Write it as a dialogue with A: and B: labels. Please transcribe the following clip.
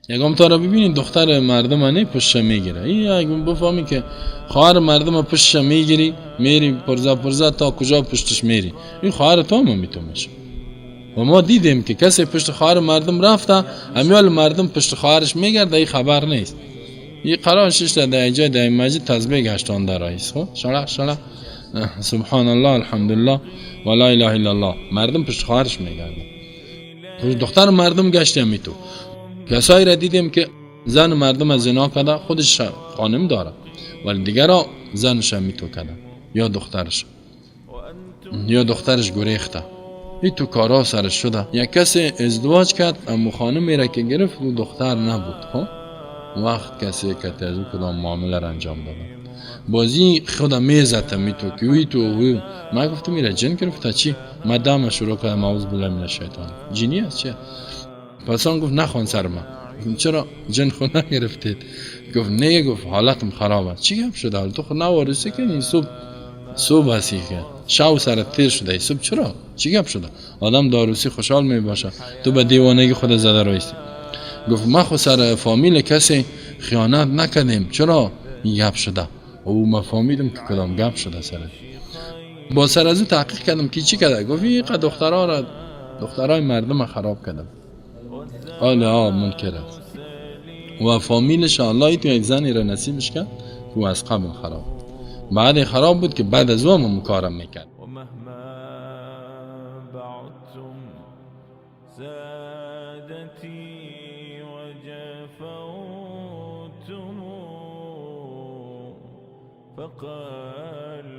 A: یکم تا رو ببینید دختر مردم نه پشت میگیره. این یکم بفهمی که خواهر مردم پشت میگیری میری پرزا تا کجا پشتش میری، این خواهر تو هم میتونه میشه. و ما دیدیم که کسی پشت خواهر مردم رفته امیال مردم پشت خواهرش میگرده، این خبر نیست. این قرار شش در اینجا در مسجد تسبیح گشتانده رئیس خب شلا سبحان الله الحمدلله و لا اله الا الله، مردم پشت خواهرش میگرده. دختر مردم گشته میتو. کسایی را دیدیم که زن مردم از زنا کرده، خودش خانم داره ولی دیگرها زنش میتو کرده یا دخترش گریخته. این تو کارا سرش شده. یک کسی ازدواج کرد اما خانم میره که گرفت و دختر نبود. خب وقت کسی که از کدام معامله را انجام داده بازی خدا میزته میتو که وی تو وی. ما گفتم میره جن گرفته چی؟ مدام شروع کردم اعوذ بالله من الشیطان جنی است چه؟ پس اون گفت نخوان سر من. گفتم چرا جن خود نگرفتید؟ گفت نه، گفت حالتم خرابه. چی گپ شده؟ حال تو خود نوارسی کنی صبح هستی که شاو سرت تیر شده صبح چرا؟ چی گپ شده؟ آدم داروسی خوشحال می باشه تو به دیوانگی خود زده رایستی. گفت ما خود سر فامیل کسی خیانت نکردیم، چرا این گپ شده؟ او ما فهمیدم که کدام گپ شده سر. با سر از او تحقیق کردم که چی کرده. گفت این دخترای مردم خراب کردم. حالا منکر است و فامیلش الله تو یک زنی را نصیبش کرد که از قبل خراب، بعد خراب بود که بعد از اون کارم میکرد.
B: بعدتم سادتي وجفوتم فقال